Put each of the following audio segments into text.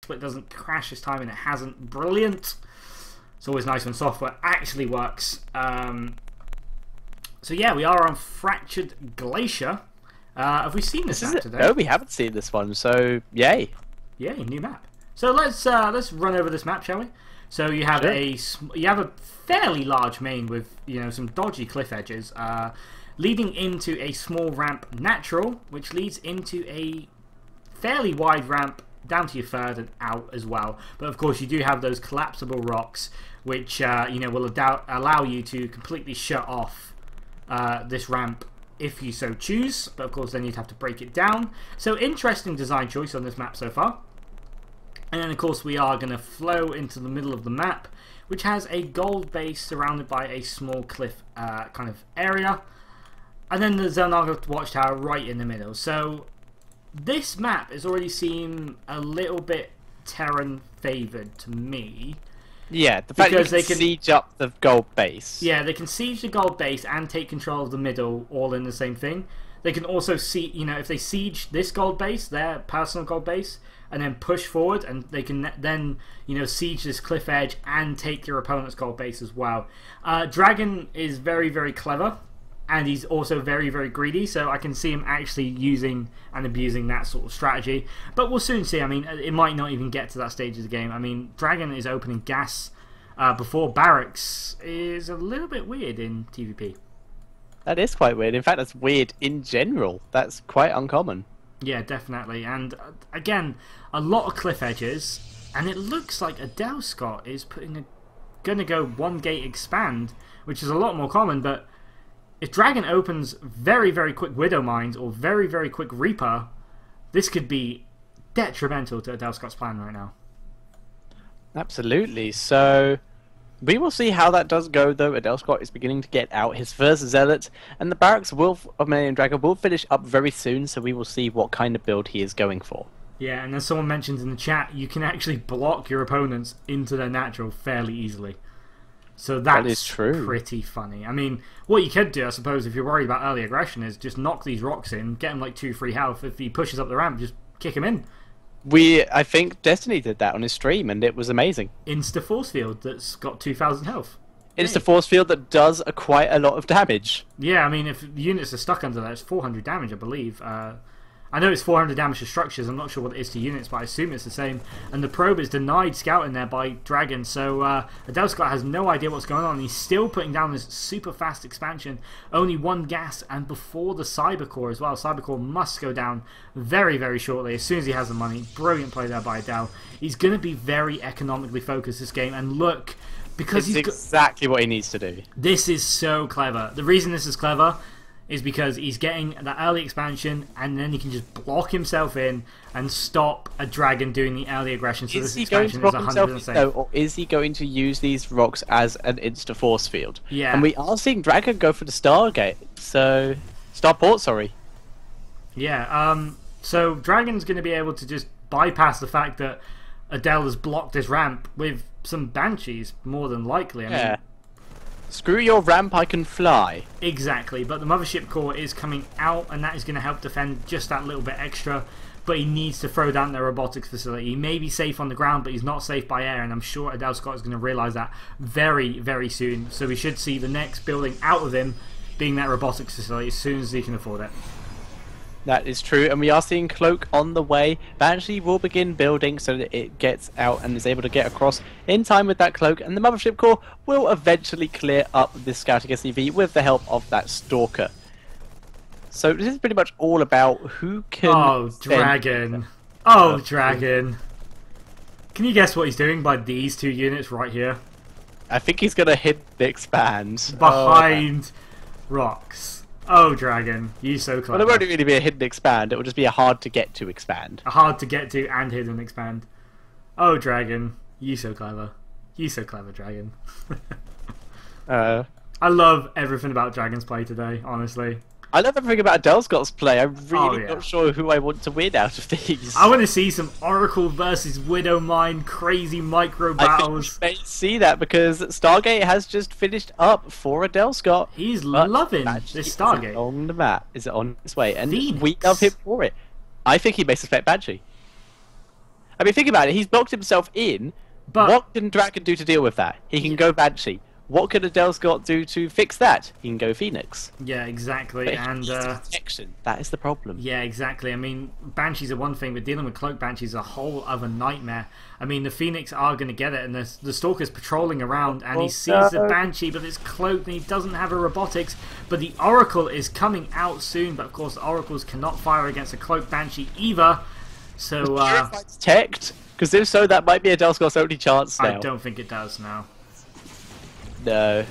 split doesn't crash this time, and it hasn't. Brilliant. It's always nice when software actually works. So yeah, we are on Fractured Glacier. Have we seen this map today? No, we haven't seen this one, so yay. Yay, new map. So let's run over this map, shall we? So you have a fairly large main with some dodgy cliff edges, leading into a small ramp natural, which leads into a fairly wide ramp down to your third and out as well. But of course, you do have those collapsible rocks, which will allow you to completely shut off this ramp if you so choose. But of course, then you'd have to break it down. So interesting design choice on this map so far. And then of course we are going to flow into the middle of the map, which has a gold base surrounded by a small cliff kind of area. And then the Zelnaga Watchtower right in the middle. So this map has already seemed a little bit Terran favoured to me. Yeah, the fact that they can siege up the gold base. Yeah, they can siege the gold base and take control of the middle all in the same thing. They can also see, if they siege this gold base, their personal gold base, and then push forward, and they can then, siege this cliff edge and take your opponent's gold base as well. Dragon is very, very clever, and he's also very, very greedy, so I can see him actually using and abusing that sort of strategy. But we'll soon see. I mean, it might not even get to that stage of the game. I mean, Dragon is opening gas before barracks is a little bit weird in TVP. That is quite weird. In fact, that's weird in general. That's quite uncommon. Yeah, definitely. And again, a lot of cliff edges, and it looks like Adelscott is going to go one gate expand, which is a lot more common. But if Dragon opens very, very quick Widow Mines or very, very quick Reaper, this could be detrimental to Adelscott's plan right now. Absolutely. So we will see how that does go, though. Adelscott is beginning to get out his first Zealot, and the barracks of Millennium Dragon will finish up very soon, so we will see what kind of build he is going for. Yeah, and as someone mentioned in the chat, you can actually block your opponents into their natural fairly easily. So that is true. Pretty funny. I mean, what you could do, I suppose, if you're worried about early aggression, is just knock these rocks in, get him like 2 free health. If he pushes up the ramp, just kick him in. I think Destiny did that on his stream, and it was amazing. Insta force field that's got 2,000 health. Insta force field that does quite a lot of damage. Yeah, I mean, if units are stuck under that, it's 400 damage, I believe. I know it's 400 damage to structures. I'm not sure what it is to units, but I assume it's the same. And the probe is denied scouting there by Dragon, so Adelscott has no idea what's going on. He's still putting down this super fast expansion. Only 1 gas, and before the Cyber Core as well. Cyber Core must go down very, very shortly as soon as he has the money. Brilliant play there by Adel. He's going to be very economically focused this game, and look, because it's exactly what he needs to do. This is so clever. The reason this is clever is because he's getting that early expansion, and then he can just block himself in and stop a Dragon doing the early aggression. So this expansion is 100% safe. Or is he going to use these rocks as an insta force field? Yeah. And we are seeing Dragon go for the Stargate. So Starport, sorry. Yeah. So Dragon's going to be able to just bypass the fact that Adel has blocked this ramp with some Banshees, more than likely. I mean, screw your ramp, I can fly. Exactly, but the Mothership Core is coming out, and that is going to help defend just that little bit extra. But he needs to throw down the robotics facility. He may be safe on the ground, but he's not safe by air, and I'm sure Adelscott is going to realise that very, very soon. So we should see the next building out of him being that robotics facility as soon as he can afford it. That is true, and we are seeing Cloak on the way. Banshee will begin building so that it gets out and is able to get across in time with that Cloak, and the Mothership Core will eventually clear up this scouting SCV with the help of that Stalker. So this is pretty much all about who can... Oh, Dragon. Oh, Dragon. Can you guess what he's doing by these 2 units right here? I think he's going to hit the expand. Behind rocks. Oh, Dragon, you so clever. Well, it won't really be a hidden expand, it will just be a hard to get to expand. A hard to get to and hidden expand. Oh, Dragon, you so clever. You so clever, Dragon. I love everything about Dragon's play today, honestly. I love everything about Adelscott's play. I'm really not sure who I want to win out of these. I want to see some Oracle versus Widow Mine crazy micro battles. I think we may see that because Stargate has just finished up for Adelscott. He's loving this Stargate. On the map, is it on its way? And we love him for it. I think he may suspect Banshee. I mean, think about it. He's blocked himself in. But What can Dragon do to deal with that? He can go Banshee. What can Adelscott do to fix that? He can go Phoenix. yeah, exactly. But And protection. That is the problem. yeah, exactly. I mean, Banshees are one thing, but dealing with Cloak Banshees is a whole other nightmare. I mean, the Phoenix are going to get it, and the Stalker's patrolling around, and he sees the Banshee, but it's cloaked, and he doesn't have a robotics. But the Oracle is coming out soon, but of course, the Oracles cannot fire against a Cloak Banshee either. So, it's teched, because if so, that might be Adelscott's only chance now. I don't think it does now. No.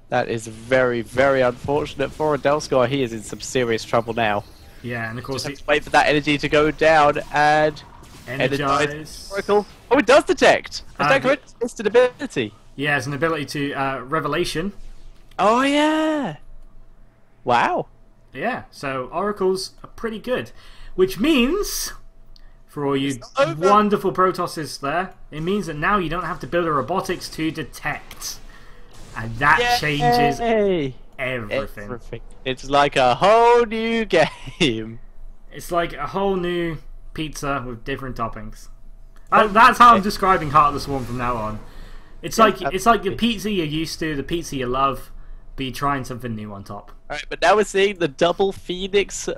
That is very, very unfortunate for Adelscott. He is in some serious trouble now. Yeah, and of course, Just have to wait for that energy to go down and energize. Oracle. Oh, it does detect. It's an ability. Yeah, it's an ability to Revelation. Oh yeah. Wow. Yeah, so Oracles are pretty good, which means, for all you wonderful Protosses there, it means that now you don't have to build a robotics to detect. And that changes everything. It's like a whole new game. It's like a whole new pizza with different toppings. That's how I'm describing Heart of the Swarm from now on. It's like the pizza you're used to, the pizza you love, but you're trying something new on top. Alright, but now we're seeing the double Phoenix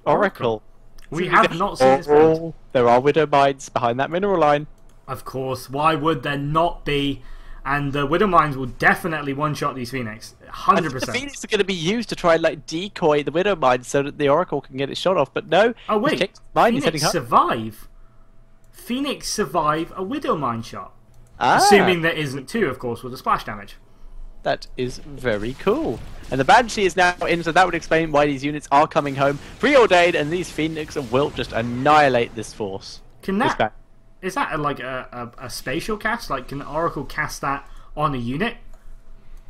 Oracle. We have not seen this build. There are Widow Mines behind that mineral line. Of course, why would there not be? And the Widow Mines will definitely one-shot these Phoenix. 100%. The Phoenix are going to be used to try and like decoy the Widow Mines so that the Oracle can get it shot off, but no. Oh wait, Phoenix survive? Phoenix survive a Widow Mine shot? Assuming there isn't two, of course, with the splash damage. That is very cool. And the Banshee is now in, so that would explain why these units are coming home. Preordained, and these Phoenix will just annihilate this force. Can that... Is that like a spatial cast? Like, can the Oracle cast that on a unit?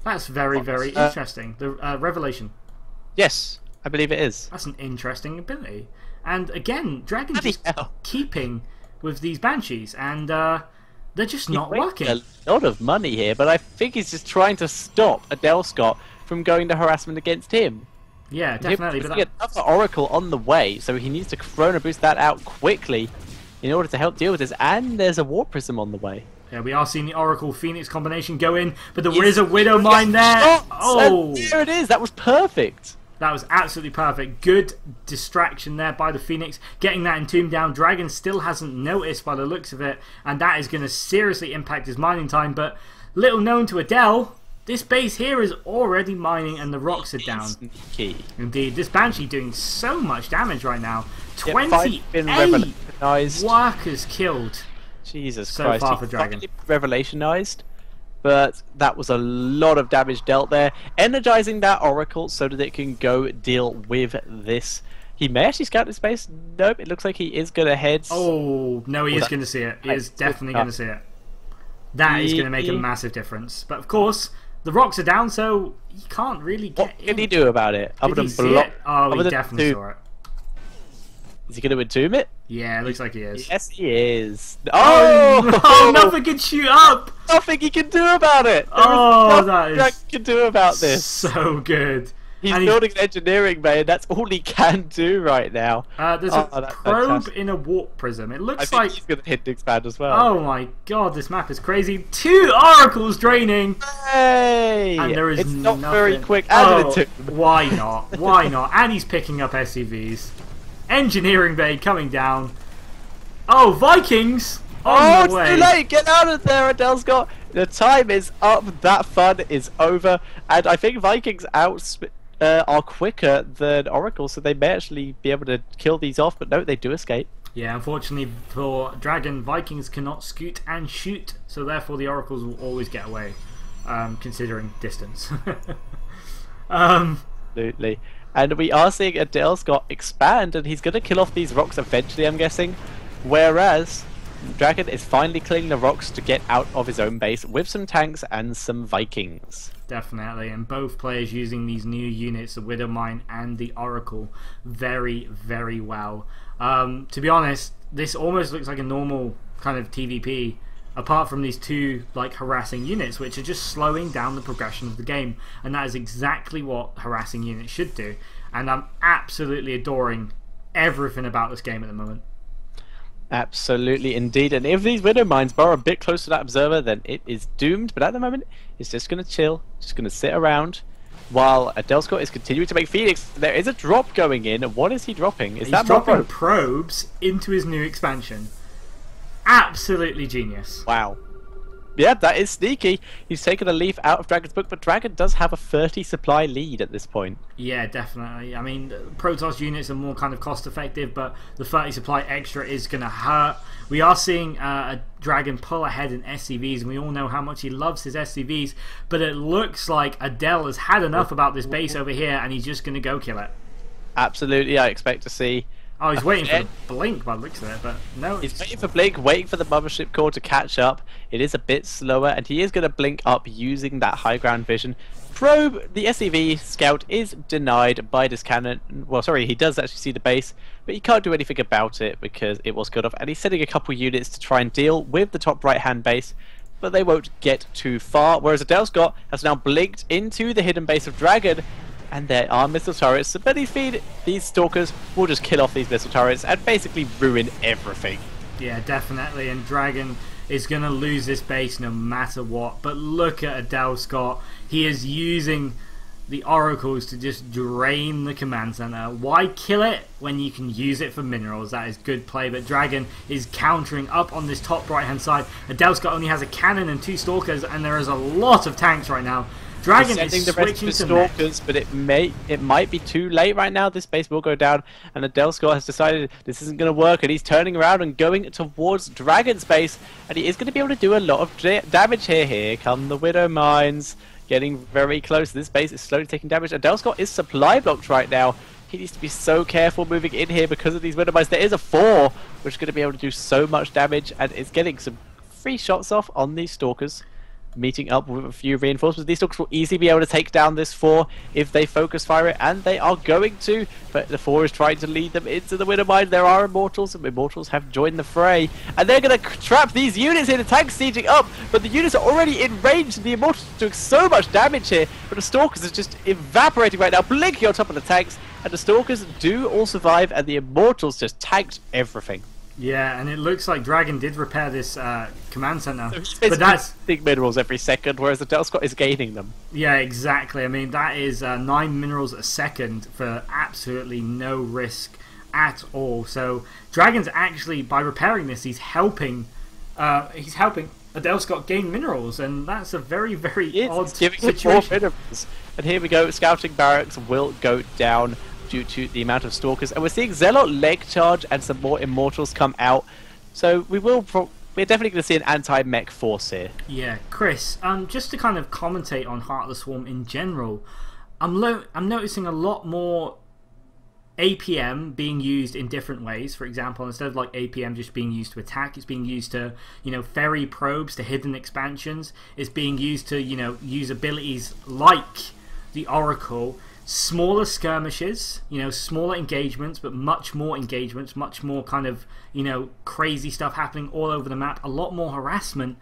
That's very, very interesting. The Revelation. Yes, I believe it is. That's an interesting ability. And again, Dragon just keeping with these Banshees, and they're just not working. A lot of money here, but I think he's just trying to stop Adelscott from going to harassment against him. Yeah, definitely. But another Oracle on the way, so he needs to Chrono Boost that out quickly in order to help deal with this. And there's a War Prism on the way. Yeah, we are seeing the Oracle Phoenix combination go in, but there is a Widow Mine there. Oh, there it is. That was perfect. That was absolutely perfect. Good distraction there by the Phoenix. Getting that Entomb down. Dragon still hasn't noticed by the looks of it, and that is going to seriously impact his mining time. But little known to Adele, this base here is already mining and the rocks are down. Sneaky. Indeed, this Banshee doing so much damage right now. 28 workers killed. Jesus so Christ. Far for Dragon. Revelationized. But that was a lot of damage dealt there. Energizing that Oracle so that it can go deal with this. He may actually scout this base. Nope, it looks like he is going to head. Oh, no, he is going to see it. He is definitely going to see it. That is going to make a massive difference. But of course, the rocks are down, so you can't really get What can he do about it? Other than block? Oh, he definitely saw it. Is he going to entomb it? Yeah, it looks like he is. Yes, he is. Oh, no, nothing can shoot up! Nothing he can do about it! That is... Nothing can do about this. So good. He's building an engineering bay, and that's all he can do right now. There's a probe in a warp prism. It looks like he's going to hit the expand as well. Oh my god, this map is crazy. 2 oracles draining. Hey! And there is it's not nothing. very quick. Why not? Why not? And he's picking up SCVs. Engineering bay coming down. Oh, Vikings! On the way. It's too late! Get out of there, Adelscott! The time is up. That fun is over, and I think Vikings are quicker than Oracle, so they may actually be able to kill these off. But no, they do escape. Yeah, unfortunately for Dragon, Vikings cannot scoot and shoot, so therefore the Oracles will always get away, considering distance. Absolutely. And we are seeing Adelscott expand, and he's going to kill off these rocks eventually, I'm guessing. Whereas Dragon is finally killing the rocks to get out of his own base with some tanks and some Vikings. Definitely, and both players using these new units, the Widowmine and the Oracle, very, very well. To be honest, this almost looks like a normal kind of TVP, apart from these two like harassing units, which are just slowing down the progression of the game, and that is exactly what harassing units should do. And I'm absolutely adoring everything about this game at the moment. Absolutely, indeed. And if these Widow Mines burrow a bit closer to that Observer, then it is doomed. But at the moment, it's just going to chill, just going to sit around. While Adelscott is continuing to make Phoenix, there is a drop going in. What is he dropping? He's dropping probes into his new expansion. Absolutely genius. Wow. Yeah, that is sneaky. He's taken a leaf out of Dragon's book, but Dragon does have a 30 supply lead at this point. Yeah, definitely. I mean, Protoss units are more kind of cost effective, but the 30 supply extra is going to hurt. We are seeing a Dragon pull ahead in SCVs, and we all know how much he loves his SCVs, but it looks like Adel has had enough about this base over here, and he's just going to go kill it. Absolutely, I expect to see... Oh, he's waiting for the blink by the looks of it, but no. He's waiting for blink, waiting for the mothership core to catch up. It is a bit slower, and he is going to blink up using that high ground vision. Probe, the SCV scout, is denied by this cannon. Well, sorry, he does actually see the base, but he can't do anything about it because it was cut off. And he's sending a couple units to try and deal with the top right-hand base, but they won't get too far. Whereas Adelscott has now blinked into the hidden base of Dragon. And there are missile turrets, so these stalkers will just kill off these missile turrets and basically ruin everything. Yeah, definitely, and Dragon is going to lose this base no matter what. But look at Adelscott. He is using the oracles to just drain the command center. Why kill it when you can use it for minerals? That is good play, but Dragon is countering up on this top right hand side. Adelscott only has a cannon and 2 stalkers, and there is a lot of tanks right now. Dragon is switching to stalkers, but it might be too late right now. This base will go down, and Adelscott has decided this isn't going to work, and he's turning around and going towards Dragon's base, and he is going to be able to do a lot of damage here. Here come the Widow Mines, getting very close. This base is slowly taking damage. Adelscott is supply blocked right now. He needs to be so careful moving in here because of these Widow Mines. There is a 4, which is going to be able to do so much damage, and it's getting some free shots off on these stalkers. Meeting up with a few reinforcements. These stalkers will easily be able to take down this 4 if they focus fire it, and they are going to, but the 4 is trying to lead them into the Widow Mine. There are Immortals, and Immortals have joined the fray, and they're going to trap these units here. The tanks sieging up, but the units are already in range, and the Immortals are doing so much damage here, but the Stalkers are just evaporating right now, blinking on top of the tanks, and the Stalkers do all survive, and the Immortals just tanked everything. Yeah, and it looks like Dragon did repair this command center, but that's big minerals every second, whereas the Adelscott is gaining them. Yeah, exactly. I mean, that is 9 minerals a second for absolutely no risk at all. So Dragon's actually, by repairing this, he's helping Adelscott gain minerals, and that's a very, very odd situation. More minerals. And here we go, scouting barracks will go down due to the amount of stalkers, and we're seeing Zealot leg charge and some more Immortals come out, so we're definitely going to see an anti-mech force here. Yeah, Chris, just to kind of commentate on Heart of the Swarm in general, I'm noticing a lot more APM being used in different ways. For example, instead of like APM just being used to attack, it's being used to, you know, ferry probes to hidden expansions. It's being used to, you know, use abilities like the Oracle. Smaller skirmishes, you know, smaller engagements, but much more engagements, much more kind of, you know, crazy stuff happening all over the map, a lot more harassment.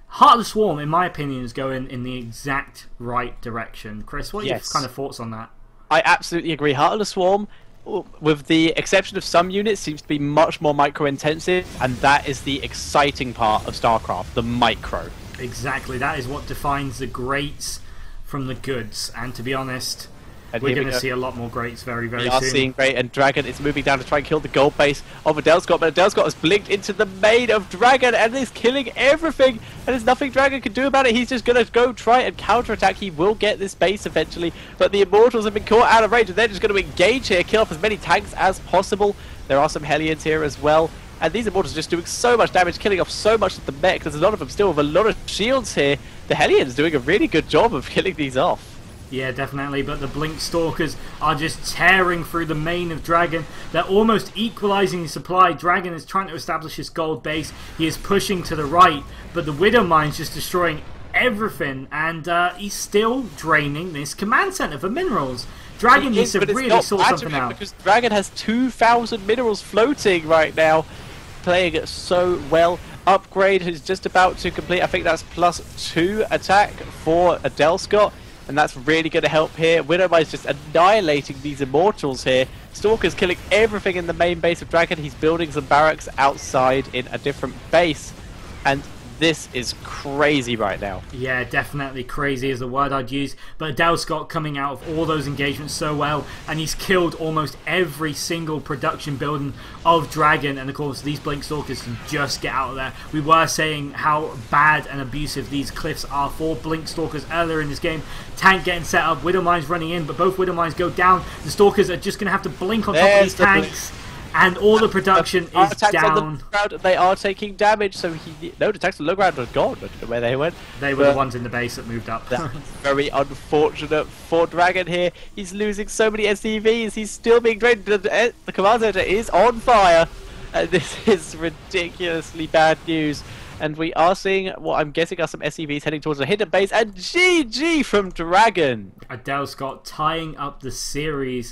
Heart of the Swarm, in my opinion, is going in the exact right direction. Chris, what are your kind of thoughts on that? I absolutely agree. Heart of the Swarm, with the exception of some units, seems to be much more micro-intensive, and that is the exciting part of StarCraft, the micro. Exactly, that is what defines the greats from the goods, and to be honest, and we're going to see a lot more greats very, very soon. We are seeing great, and Dragon is moving down to try and kill the gold base of Adelscott, but Adelscott has blinked into the main of Dragon and is killing everything, and there's nothing Dragon can do about it. He's just going to go try and counterattack. He will get this base eventually, but the Immortals have been caught out of range, and they're just going to engage here, kill off as many tanks as possible. There are some Hellions here as well, and these Immortals are just doing so much damage, killing off so much of the mech. There's a lot of them still with a lot of shields here. The Hellions doing a really good job of killing these off. Yeah, definitely, but the Blink Stalkers are just tearing through the main of Dragon. They're almost equalizing the supply. Dragon is trying to establish his gold base. He is pushing to the right, but the Widow Mine's just destroying everything, and he's still draining this command center for minerals. Dragon needs to really sort something out. Because Dragon has 2,000 minerals floating right now, playing it so well. Upgrade is just about to complete. I think that's +2 attack for Adelscott. and that's really going to help here. Widowmine's just annihilating these immortals here. Stalker's killing everything in the main base of Dragon. He's building some barracks outside in a different base, and this is crazy right now. Yeah, definitely crazy is the word I'd use. But Adelscott coming out of all those engagements so well, and he's killed almost every single production building of Dragon. And of course, these Blink Stalkers can just get out of there. We were saying how bad and abusive these cliffs are for Blink Stalkers earlier in this game. Tank getting set up, Widowmines running in, but both Widowmines go down. The Stalkers are just going to have to blink on top of these tanks. And all the production is down. They are taking damage, so no, the attacks on the low ground are gone. I don't know where they went. They were the ones in the base that moved up. That's very unfortunate for Dragon here. He's losing so many SCVs. He's still being drained. The command center is on fire. This is ridiculously bad news. And we are seeing what I'm guessing are some SCVs heading towards a hidden base. And GG from Dragon. Adelscott tying up the series.